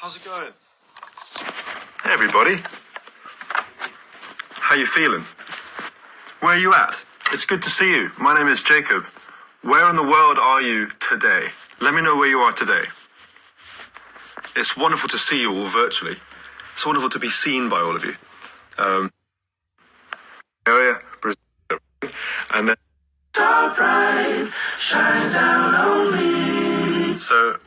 How's it going? Hey everybody. How you feeling? Where are you at? It's good to see you. My name is Jacob. Where in the world are you today? Let me know where you are today. It's wonderful to see you all virtually. It's wonderful to be seen by all of you. Area, and then top right shines down on me. So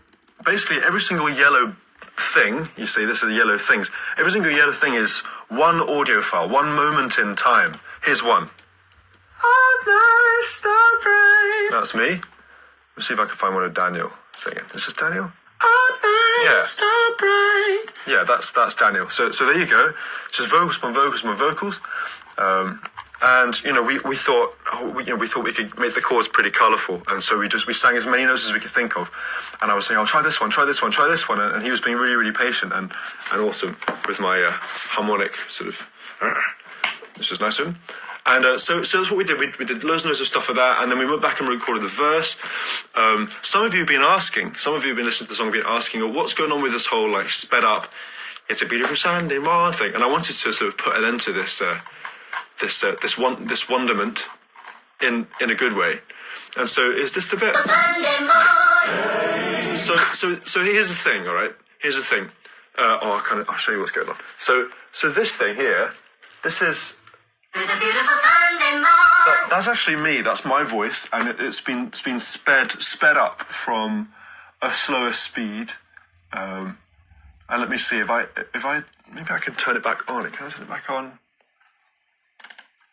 basically every single yellow thing, you see this are the yellow things, every single yellow thing is one audio file, one moment in time. Here's one. That's me. Let's see if I can find one of Daniel singing. Is this Daniel? Yeah, that's Daniel. So there you go. Just vocals, my vocals. And you know, we thought we thought we could make the chords pretty colourful, and so we sang as many notes as we could think of. And I was saying, "Oh, try this one," and he was being really, really patient and awesome with my harmonic sort of, which was nice of him. And so that's what we did. We did loads and loads of stuff for that, and then we went back and recorded the verse. Some of you have been asking, some of you have been listening to the song, have been asking, "Oh, what's going on with this whole like sped up, it's a beautiful Sunday morning thing?" And I wanted to sort of put an end to this wonderment in a good way. And so is this the bit? So here's the thing, all right? Here's the thing. I'll show you what's going on. So this thing here, this is. It's a beautiful Sunday morning. That's actually me. That's my voice, and it's been sped up from a slower speed. And let me see if I maybe I can turn it back on. Can I turn it back on?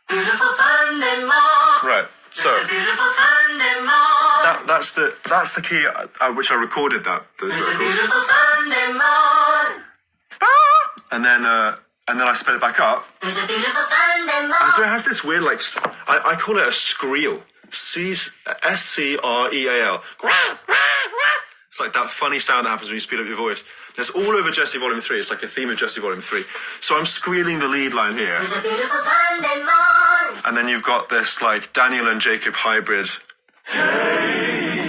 Beautiful Sunday morning. Right. So it's a beautiful Sunday morning. That's the key at which I recorded that. Those it's vocals. A beautiful Sunday morning. And then I sped it back up. It's a beautiful Sunday morning. And so it has this weird, like, I call it a screal. S-C-R-E-A-L. It's like that funny sound that happens when you speed up your voice. It's all over Jesse Volume 3. It's like a theme of Jesse Volume 3. So I'm squealing the lead line here. It's a beautiful Sunday morning. And then you've got this, like, Daniel and Jacob hybrid hey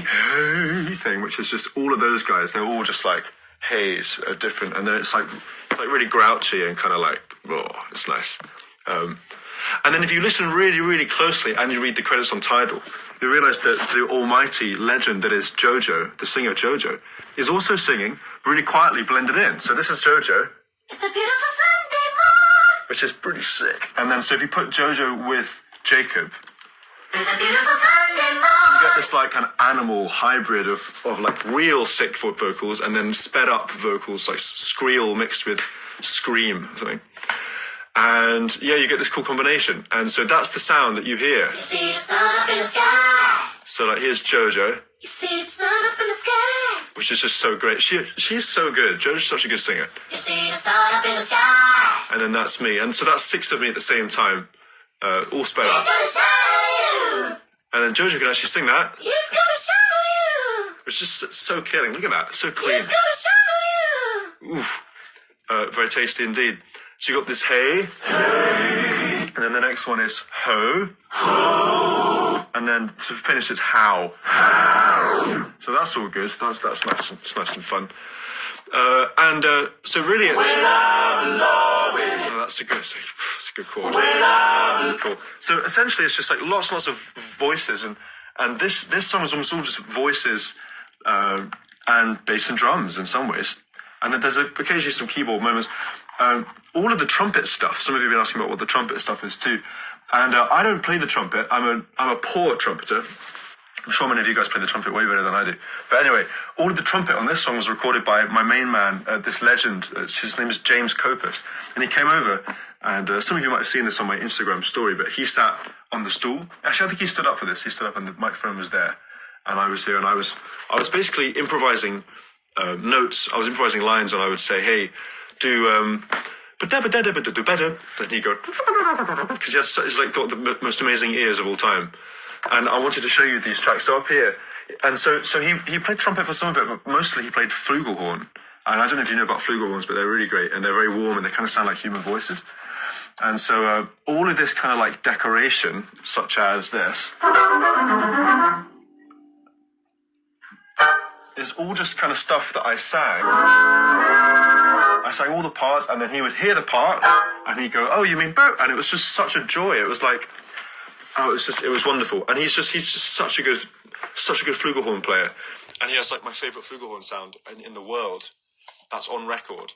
thing, which is just all of those guys. They're all just like haze, different. And then it's like really grouchy and kind of like, oh, it's nice. And then if you listen really, really closely and you read the credits on Tidal, you realise that the almighty legend that is Jojo, the singer Jojo, is also singing really quietly blended in. So this is Jojo. It's a beautiful Sunday morning. Which is pretty sick. And then so if you put Jojo with Jacob, it's a beautiful Sunday morning. You get this like kind of animal hybrid of like real sick vocals and then sped up vocals like skreel mixed with scream or something. And yeah, you get this cool combination. And so that's the sound that you hear. You see the sun up in the sky. So like here's Jojo. You see the sun up in the sky. Which is just so great. She's so good. Jojo's such a good singer. You see the sun up in the sky. And then that's me. And so that's 6 of me at the same time. All sped up. He's gonna shadow you. And then Jojo can actually sing that. He's gonna shadow you. Which is so killing. Look at that. So clean. He's gonna shadow you. Oof. Very tasty indeed. So you got this hey, and then the next one is ho, and then to finish it's how. So that's all good. That's nice. It's nice and fun. So really it's. That's a good chord. That's cool. So essentially it's just like lots and lots of voices, and this song is almost all just voices and bass and drums in some ways, and then there's occasionally some keyboard moments. All of the trumpet stuff. Some of you have been asking about what the trumpet stuff is too, and I don't play the trumpet. I'm a poor trumpeter. I'm sure many of you guys play the trumpet way better than I do. But anyway, all of the trumpet on this song was recorded by my main man, this legend. His name is James Copus, and he came over. And some of you might have seen this on my Instagram story, but he sat on the stool. Actually, I think he stood up for this. He stood up, and the microphone was there, and I was here, and I was basically improvising notes. I was improvising lines, and I would say, "Hey, do better." Then he'd go, because he's like got the most amazing ears of all time. And I wanted to show you these tracks. So up here, and so he played trumpet for some of it, but mostly he played flugelhorn. And I don't know if you know about flugelhorns, but they're really great, and they're very warm, and they kind of sound like human voices. And so all of this kind of like decoration, such as this, is all just kind of stuff that I sang I sang all the parts, and then he would hear the part, and he'd go, "Oh, you mean Bo?" And it was just such a joy. It was like, it was wonderful. And he's just such a good flugelhorn player, and he has like my favourite flugelhorn sound in the world. That's on record.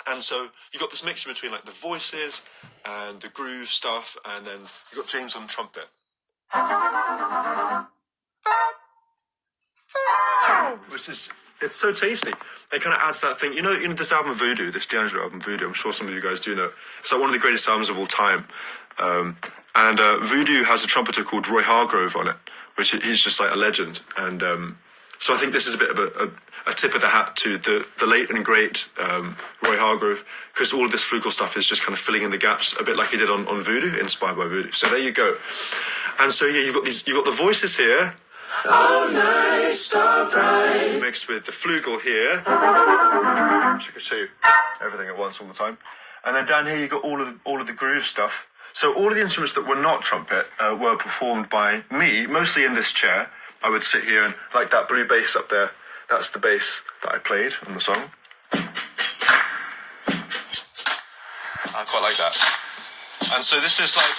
And so you got this mixture between like the voices and the groove stuff, and then you got James on trumpet. Which is, it's so tasty. It kind of adds that thing. You know this album Voodoo, this D'Angelo album Voodoo, I'm sure some of you guys do know. It's like one of the greatest albums of all time. And Voodoo has a trumpeter called Roy Hargrove on it, which he's just like a legend. And so I think this is a bit of a tip of the hat to the late and great Roy Hargrove, because all of this flugel stuff is just kind of filling in the gaps, a bit like he did on Voodoo, inspired by Voodoo. So there you go. And so yeah, you've got the voices here. All night, star bright. Mixed with the flugel here. So I can show you everything at once all the time. And then down here you got all of the groove stuff. So all of the instruments that were not trumpet were performed by me, mostly in this chair. I would sit here and, like that blue bass up there, that's the bass that I played on the song. I quite like that. And so this is like,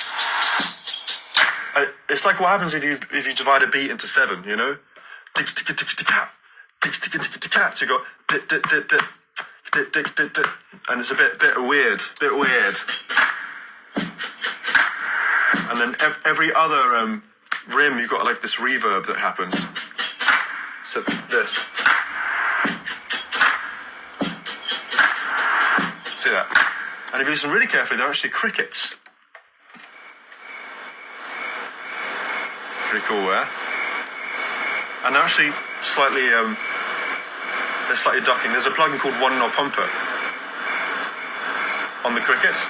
it's like what happens if you divide a beat into 7, you know? So you got and it's a bit weird. And then every other rim, you've got like this reverb that happens. So this. See that? And if you listen really carefully, they're actually crickets. Pretty cool, yeah? And they're actually slightly, they're slightly ducking. There's a plugin called One Knob Pumper on the crickets.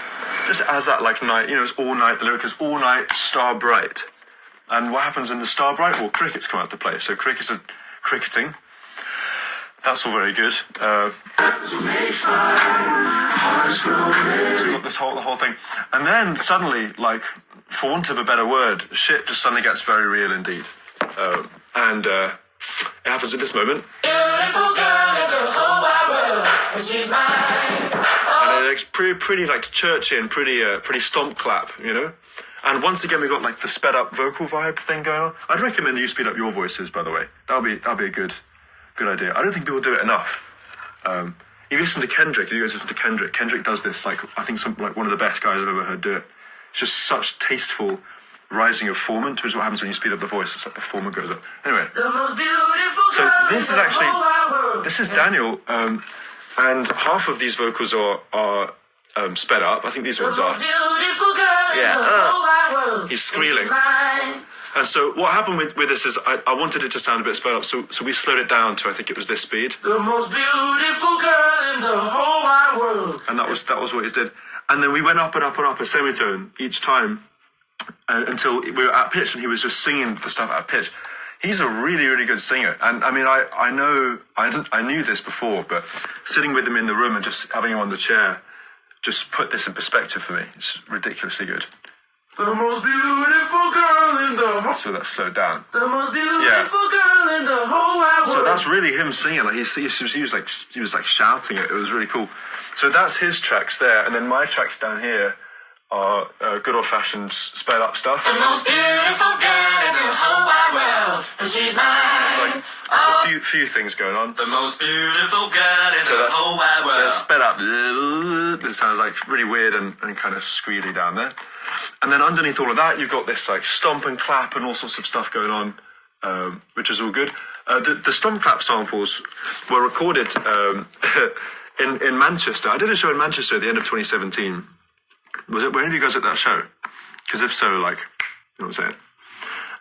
Just as that like night, it's all night, the lyric is all night, star bright. And what happens in the star bright? Well, crickets come out to play. So crickets are cricketing. That's all very good. So we've got the whole thing. And then suddenly, like, for want of a better word, shit just suddenly gets very real indeed. And it happens at this moment. Beautiful girl in the whole wide world, and she's mine. And it's pretty like churchy and pretty stomp clap, you know? And once again, we've got like the sped up vocal vibe thing going on. I'd recommend you speed up your voices, by the way. That'll be a good idea. I don't think people do it enough. If you listen to Kendrick, Kendrick does this, like, I think one of the best guys I've ever heard do it. It's just such tasteful rising of formant, which is what happens when you speed up the voice. It's like the formant goes up. Anyway, so this is Daniel, and half of these vocals are sped up. I think these ones are. Yeah, he's squealing. And so what happened with this is I wanted it to sound a bit sped up, so we slowed it down to, I think it was this speed. The most beautiful girl in the whole wide world. And that was what he did. And then we went up and up and up a semitone each time until we were at pitch, and he was just singing the stuff at pitch. He's a really, really good singer. And I mean, I knew this before, but sitting with him in the room and just having him on the chair just put this in perspective for me. It's ridiculously good. The most beautiful girl in the whole... So that's slowed down. The most beautiful girl in the whole wide world. So that's really him singing. Like he was like shouting it. It was really cool. So that's his tracks there, and then my tracks down here are good old-fashioned sped up stuff. The most beautiful girl in the whole wide world, and she's mine. It's like a few things going on. The most beautiful girl in the whole wide world. It's sped up. It sounds like really weird and kind of squealy down there. And then underneath all of that, you've got this like stomp and clap and all sorts of stuff going on, which is all good. The stomp clap samples were recorded in Manchester. I did a show in Manchester at the end of 2017. Were any of you guys at that show? Because if so, like, you know what I'm saying?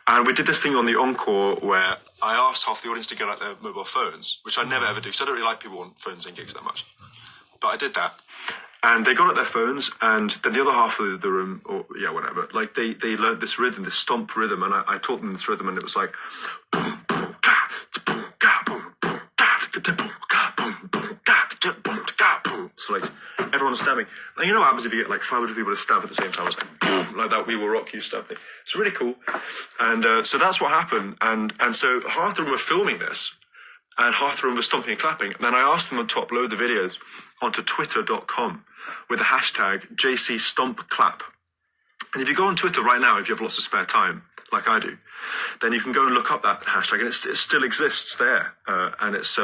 And we did this thing on the encore where I asked half the audience to get out their mobile phones, which I never ever do, because I don't really like people on phones in gigs that much. But I did that. And they got out their phones, and then the other half of the room, or yeah, whatever, like they learned this rhythm, this stomp rhythm, and I taught them this rhythm, and it was like boom, boom, ga, boom, ga, boom, boom, ga, boom, ga, boom, boom, ga, boom, ga, boom. So like everyone was stabbing. And you know what happens if you get like 500 people to stab at the same time? It's like boom, like that We Will Rock You stuff thing. It's really cool. And so that's what happened. And so half the room were filming this. and half the room was stomping and clapping. And then I asked them to upload the videos onto twitter.com with the hashtag JCStompClap. And if you go on Twitter right now, if you have lots of spare time, like I do, then you can go and look up that hashtag, and it still exists there. And it's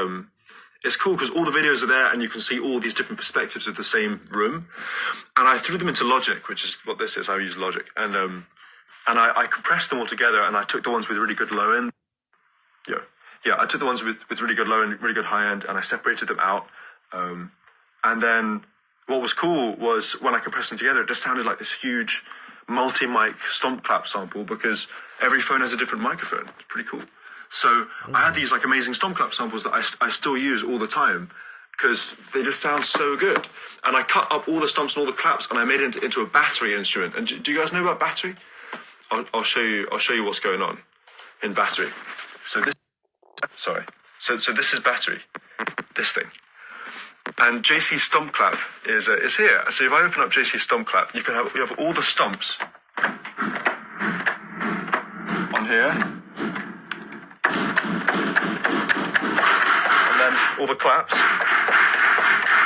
cool because all the videos are there, and you can see all these different perspectives of the same room. And I threw them into Logic, which is what this is. I use Logic, and I compressed them all together, and I took the ones with really good low end. Yeah, I took the ones with really good low and really good high end, and I separated them out. And then what was cool was when I compressed them together, it just sounded like this huge multi-mic stomp clap sample, because every phone has a different microphone. It's pretty cool. So I had these like amazing stomp clap samples that I still use all the time, because they just sound so good. And I cut up all the stomps and all the claps, and I made it into a battery instrument. And do you guys know about battery? I'll show you what's going on in battery. So this is battery, this thing. And JC Stomp Clap is here. So if I open up JC Stomp Clap, you have all the stomps on here, and then all the claps,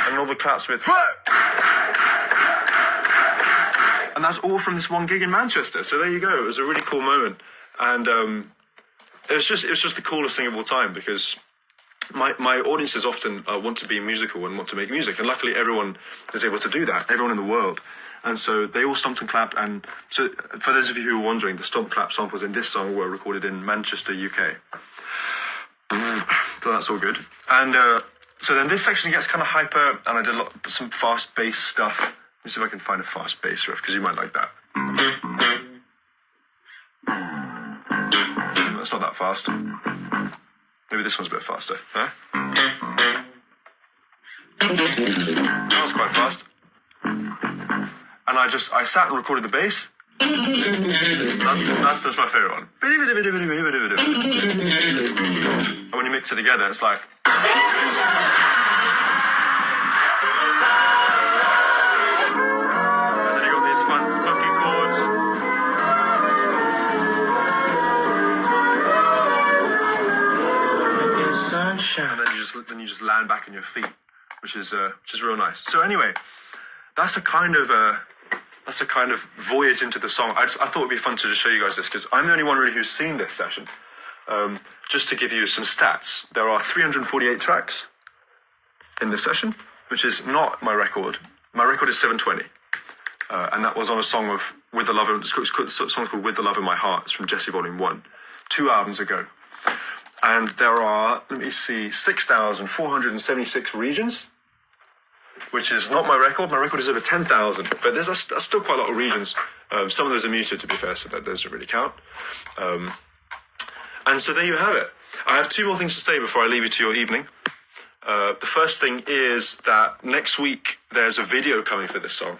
and all the claps with, and that's all from this one gig in Manchester. So there you go. It was a really cool moment, and it was just the coolest thing of all time, because my audiences often want to be musical and want to make music, and luckily everyone is able to do that, everyone in the world. And so they all stomped and clapped. And so for those of you who are wondering, the stomp clap samples in this song were recorded in Manchester, UK. So that's all good. And so then this section gets kind of hyper, and I did some fast bass stuff. Let me see if I can find a fast bass riff, because you might like that. That's not that fast. Maybe this one's a bit faster, huh? That was quite fast. And I sat and recorded the bass. That's my favourite one. And when you mix it together, it's like... And then you got these funky chords. Sunshine. And then you just land back on your feet, which is real nice. So anyway, that's a kind of voyage into the song. I thought it'd be fun to just show you guys this, because I'm the only one really who's seen this session. Just to give you some stats, there are 348 tracks in this session, which is not my record. My record is 720, and that was on a song of With the Love. The song's called With the Love in My Heart. It's from Jesse Volume 1, 2 albums ago. And there are, let me see, 6,476 regions, which is not my record. My record is over 10,000, but that's still quite a lot of regions. Some of those are muted, to be fair, so that doesn't really count. And so there you have it. I have 2 more things to say before I leave you to your evening. The first thing is that next week there's a video coming for this song,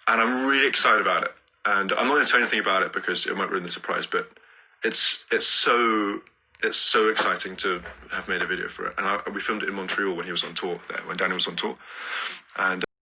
and I'm really excited about it. And I'm not going to tell you anything about it because it might ruin the surprise, but it's so exciting to have made a video for it. And we filmed it in Montreal when he was on tour there, when Daniel was on tour. And